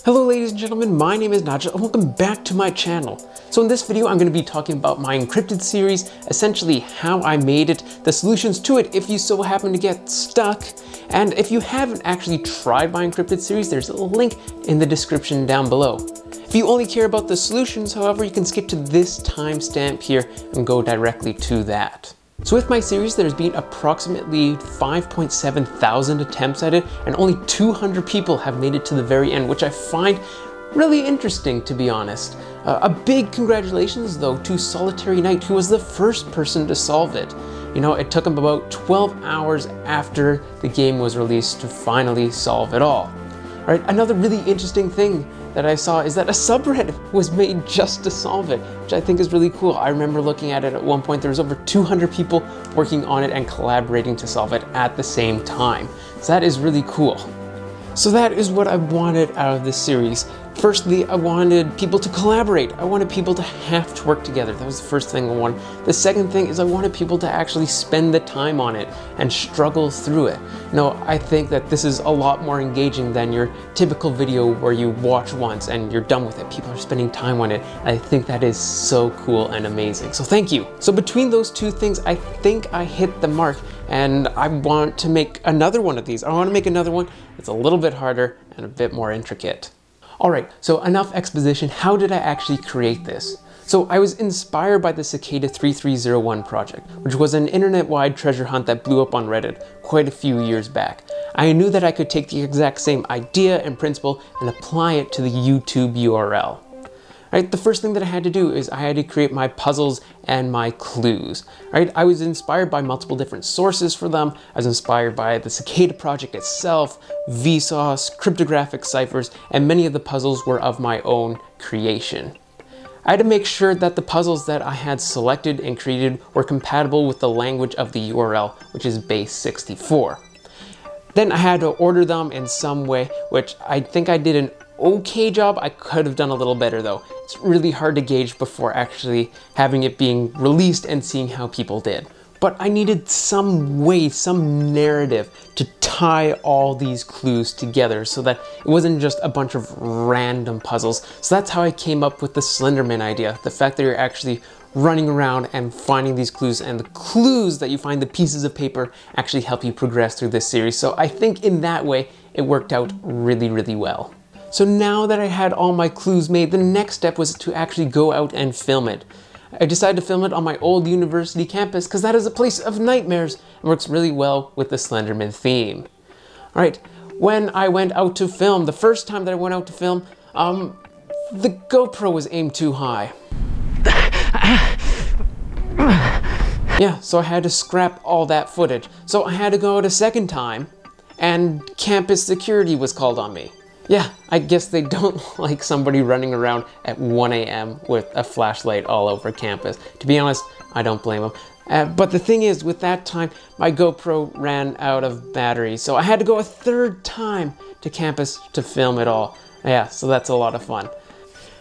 Hello ladies and gentlemen, my name is Nigels and welcome back to my channel. So in this video I'm going to be talking about my Encrypted series, essentially how I made it, the solutions to it if you so happen to get stuck, and if you haven't actually tried my Encrypted series, there's a link in the description down below. If you only care about the solutions, however, you can skip to this timestamp here and go directly to that. So with my series, there's been approximately 5.7 thousand attempts at it, and only 200 people have made it to the very end, which I find really interesting, to be honest. A big congratulations, though, to Solitary Knight, who was the first person to solve it. You know, it took him about 12 hours after the game was released to finally solve it all. All right, another really interesting thing that I saw is that a subreddit was made just to solve it, which I think is really cool. I remember looking at it at one point, there was over 200 people working on it and collaborating to solve it at the same time. So that is really cool. So that is what I wanted out of this series. Firstly, I wanted people to collaborate. I wanted people to have to work together. That was the first thing I wanted. The second thing is I wanted people to actually spend the time on it and struggle through it. You know, I think that this is a lot more engaging than your typical video where you watch once and you're done with it. People are spending time on it. I think that is so cool and amazing. So thank you. So between those two things, I think I hit the mark, and I want to make another one of these. I want to make another one that's a little bit harder and a bit more intricate. Alright, so enough exposition. How did I actually create this? So I was inspired by the Cicada 3301 project, which was an internet-wide treasure hunt that blew up on Reddit quite a few years back. I knew that I could take the exact same idea and principle and apply it to the YouTube URL. Right, the first thing that I had to do is I had to create my puzzles and my clues. Right, I was inspired by multiple different sources for them. I was inspired by the Cicada project itself, Vsauce, cryptographic ciphers, and many of the puzzles were of my own creation. I had to make sure that the puzzles that I had selected and created were compatible with the language of the URL, which is base 64. Then I had to order them in some way, which I think I did an okay job. I could have done a little better though. It's really hard to gauge before actually having it being released and seeing how people did. But I needed some way, some narrative to tie all these clues together so that it wasn't just a bunch of random puzzles. So that's how I came up with the Slenderman idea. The fact that you're actually running around and finding these clues, and the clues that you find, the pieces of paper, actually help you progress through this series. So I think in that way, it worked out really, really well. So now that I had all my clues made, the next step was to actually go out and film it. I decided to film it on my old university campus because that is a place of nightmares and works really well with the Slenderman theme. All right, when I went out to film, the first time that I went out to film, the GoPro was aimed too high. Yeah, so I had to scrap all that footage. So I had to go out a second time, and campus security was called on me. Yeah, I guess they don't like somebody running around at 1 a.m. with a flashlight all over campus. To be honest, I don't blame them. But the thing is, with that time, my GoPro ran out of battery, so I had to go a third time to campus to film it all. Yeah, so that's a lot of fun.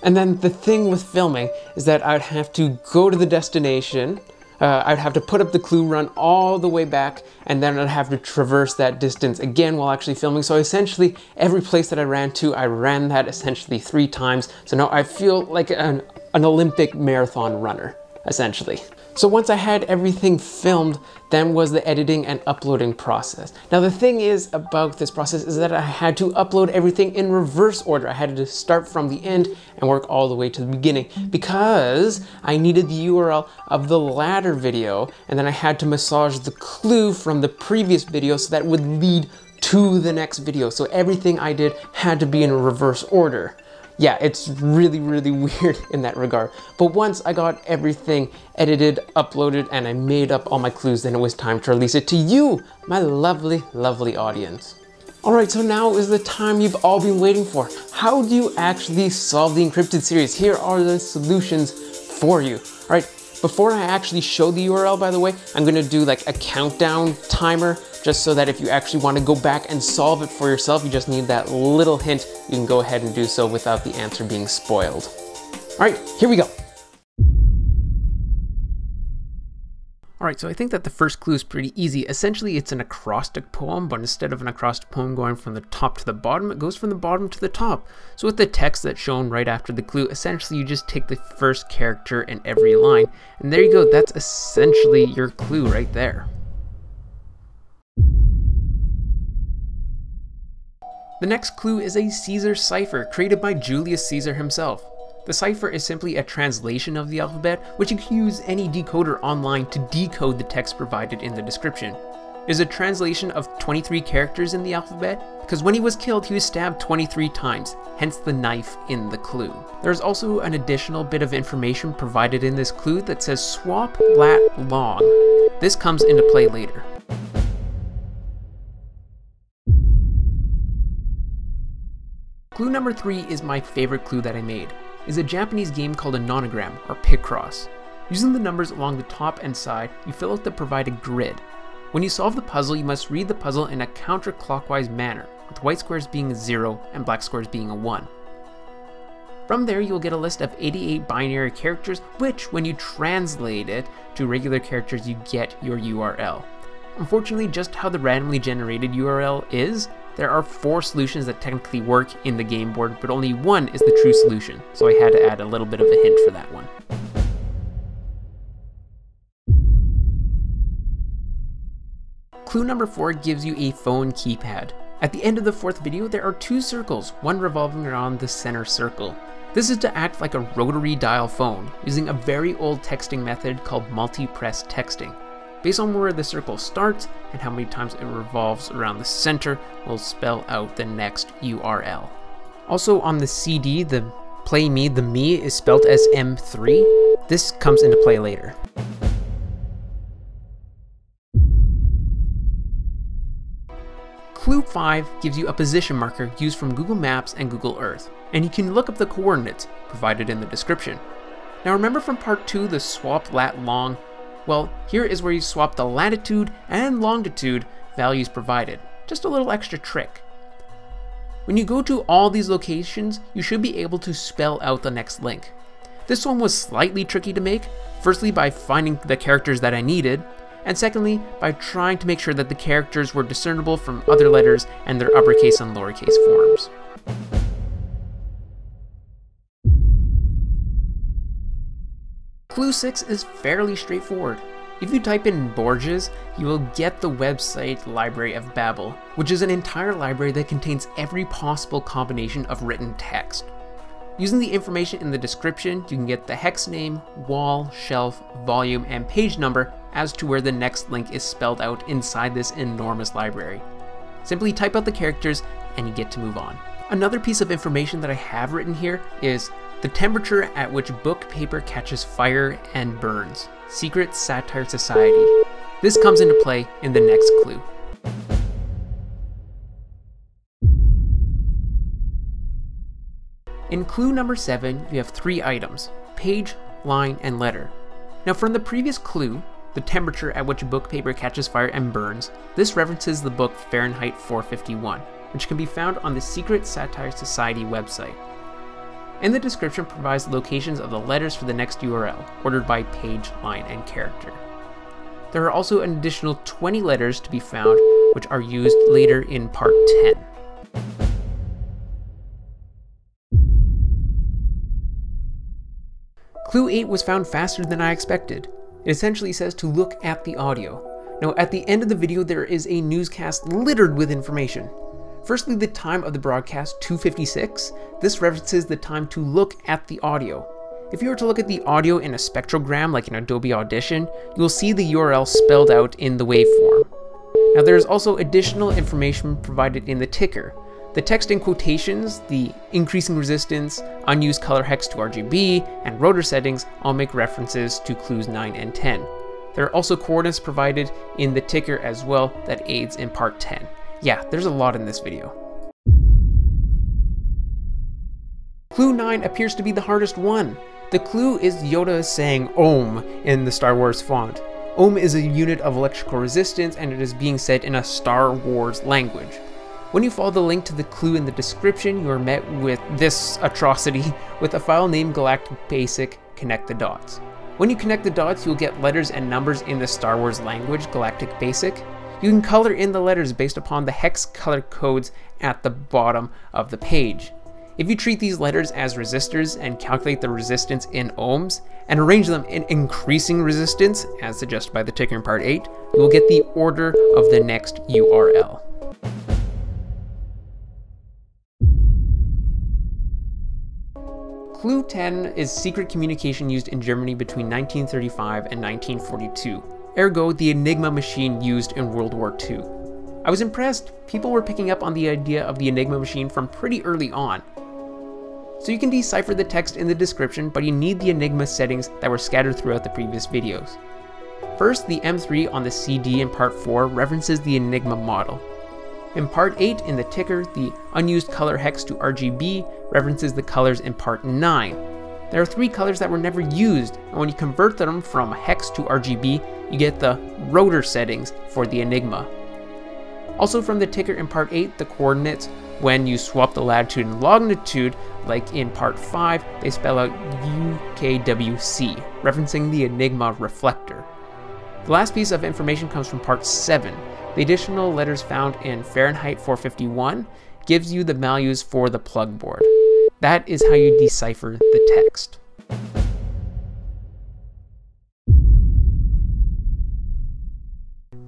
And then the thing with filming is that I'd have to go to the destination, I'd have to put up the clue, run all the way back, and then I'd have to traverse that distance again while actually filming. So essentially, every place that I ran that essentially 3 times. So now I feel like an Olympic marathon runner, essentially. So once I had everything filmed, then was the editing and uploading process. Now the thing is about this process is that I had to upload everything in reverse order. I had to start from the end and work all the way to the beginning because I needed the URL of the latter video, and then I had to massage the clue from the previous video so that would lead to the next video. So everything I did had to be in reverse order. Yeah, it's really, really weird in that regard. But once I got everything edited, uploaded, and I made up all my clues, then it was time to release it to you, my lovely, lovely audience. All right, so now is the time you've all been waiting for. How do you actually solve the Encrypted series? Here are the solutions for you. All right, before I actually show the URL, by the way, I'm gonna do like a countdown timer, just so that if you actually want to go back and solve it for yourself, you just need that little hint, you can go ahead and do so without the answer being spoiled. All right, here we go. Alright, so I think that the first clue is pretty easy. Essentially, it's an acrostic poem, but instead of an acrostic poem going from the top to the bottom, it goes from the bottom to the top. So with the text that's shown right after the clue, essentially you just take the first character in every line, and there you go, that's essentially your clue right there. The next clue is a Caesar cipher created by Julius Caesar himself. The cipher is simply a translation of the alphabet, which you can use any decoder online to decode the text provided in the description. It is a translation of 23 characters in the alphabet, because when he was killed he was stabbed 23 times, hence the knife in the clue. There is also an additional bit of information provided in this clue that says swap lat long. This comes into play later. Clue number 3 is my favorite clue that I made. Is a Japanese game called a nonogram, or Picross. Using the numbers along the top and side, you fill out the provided grid. When you solve the puzzle, you must read the puzzle in a counterclockwise manner, with white squares being a 0 and black squares being a 1. From there, you'll get a list of 88 binary characters, which, when you translate it to regular characters, you get your URL. Unfortunately, just how the randomly generated URL is, there are 4 solutions that technically work in the game board, but only one is the true solution, so I had to add a little bit of a hint for that one. Clue number 4 gives you a phone keypad. At the end of the 4th video, there are 2 circles, one revolving around the center circle. This is to act like a rotary dial phone, using a very old texting method called multi-press texting. Based on where the circle starts and how many times it revolves around the center will spell out the next URL. Also on the CD, the play me, the me is spelled as M3. This comes into play later. Clue 5 gives you a position marker used from Google Maps and Google Earth, and you can look up the coordinates provided in the description. Now remember from part 2 the swap lat long? Well, here is where you swap the latitude and longitude values provided. Just a little extra trick. When you go to all these locations, you should be able to spell out the next link. This one was slightly tricky to make, firstly by finding the characters that I needed, and secondly by trying to make sure that the characters were discernible from other letters and their uppercase and lowercase forms. Clue 6 is fairly straightforward. If you type in Borges, you will get the website Library of Babel, which is an entire library that contains every possible combination of written text. Using the information in the description, you can get the hex name, wall, shelf, volume, and page number as to where the next link is spelled out inside this enormous library. Simply type out the characters and you get to move on. Another piece of information that I have written here is the temperature at which book paper catches fire and burns. Secret Satire Society. This comes into play in the next clue. In clue number 7, you have 3 items: page, line, and letter. Now from the previous clue, the temperature at which book paper catches fire and burns, this references the book Fahrenheit 451, which can be found on the Secret Satire Society website. And the description provides locations of the letters for the next URL, ordered by page, line, and character. There are also an additional 20 letters to be found, which are used later in part 10. Clue 8 was found faster than I expected. It essentially says to look at the audio. Now at the end of the video there is a newscast littered with information. Firstly, the time of the broadcast, 2:56. This references the time to look at the audio. If you were to look at the audio in a spectrogram like in Adobe Audition, you will see the URL spelled out in the waveform. Now there is also additional information provided in the ticker. The text in quotations, the increasing resistance, unused color hex to RGB, and rotor settings all make references to clues 9 and 10. There are also coordinates provided in the ticker as well that aids in part 10. Yeah, there's a lot in this video. Clue 9 appears to be the hardest one. The clue is Yoda saying Ohm in the Star Wars font. Ohm is a unit of electrical resistance and it is being said in a Star Wars language. When you follow the link to the clue in the description, you are met with this atrocity with a file named Galactic Basic Connect the Dots. When you connect the dots, you'll get letters and numbers in the Star Wars language, Galactic Basic. You can color in the letters based upon the hex color codes at the bottom of the page. If you treat these letters as resistors and calculate the resistance in ohms and arrange them in increasing resistance, as suggested by the ticker in part 8, you will get the order of the next URL. Clue 10 is secret communication used in Germany between 1935 and 1942, ergo the Enigma machine used in World War II. I was impressed. People were picking up on the idea of the Enigma machine from pretty early on. So you can decipher the text in the description, but you need the Enigma settings that were scattered throughout the previous videos. First, the M3 on the CD in part 4 references the Enigma model. In part 8 in the ticker, the unused color hex to RGB references the colors in part 9. There are 3 colors that were never used, and when you convert them from hex to RGB, you get the rotor settings for the Enigma. Also from the ticker in part 8, the coordinates, when you swap the latitude and longitude, like in part 5, they spell out UKWC, referencing the Enigma reflector. The last piece of information comes from part 7. The additional letters found in Fahrenheit 451 gives you the values for the plug board. That is how you decipher the text.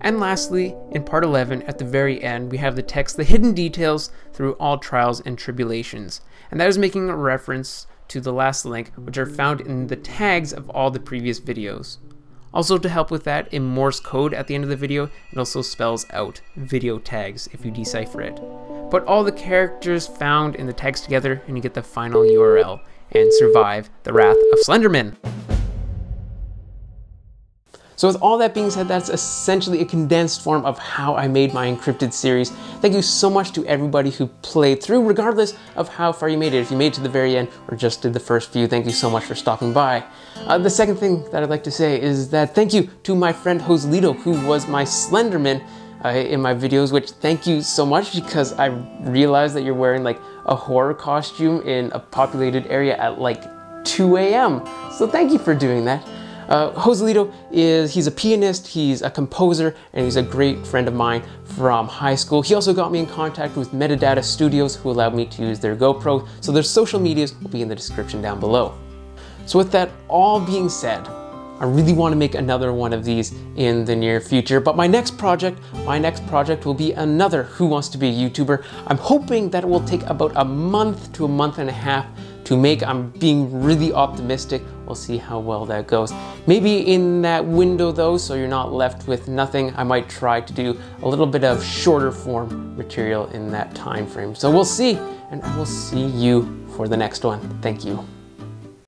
And lastly, in part 11, at the very end, we have the text, the hidden details through all trials and tribulations. And that is making a reference to the last link, which are found in the tags of all the previous videos. Also, to help with that, in Morse code at the end of the video, it also spells out video tags if you decipher it. Put all the characters found in the tags together and you get the final URL and survive the wrath of Slenderman. So with all that being said, that's essentially a condensed form of how I made my Encrypted series. Thank you so much to everybody who played through, regardless of how far you made it. If you made it to the very end or just did the first few, thank you so much for stopping by. The second thing that I'd like to say is that thank you to my friend Joselito, who was my Slenderman in my videos, which thank you so much, because I realized that you're wearing like a horror costume in a populated area at like 2 a.m. So thank you for doing that. Joselito he's a pianist, he's a composer, and he's a great friend of mine from high school. He also got me in contact with Metadata Studios, who allowed me to use their GoPro, so their social medias will be in the description down below. So with that all being said, I really want to make another one of these in the near future, but my next project will be another Who Wants to Be a YouTuber. I'm hoping that it will take about a month to a month and a half to make. I'm being really optimistic. We'll see how well that goes. Maybe in that window though, so you're not left with nothing, I might try to do a little bit of shorter form material in that time frame. So we'll see, and I will see you for the next one. Thank you.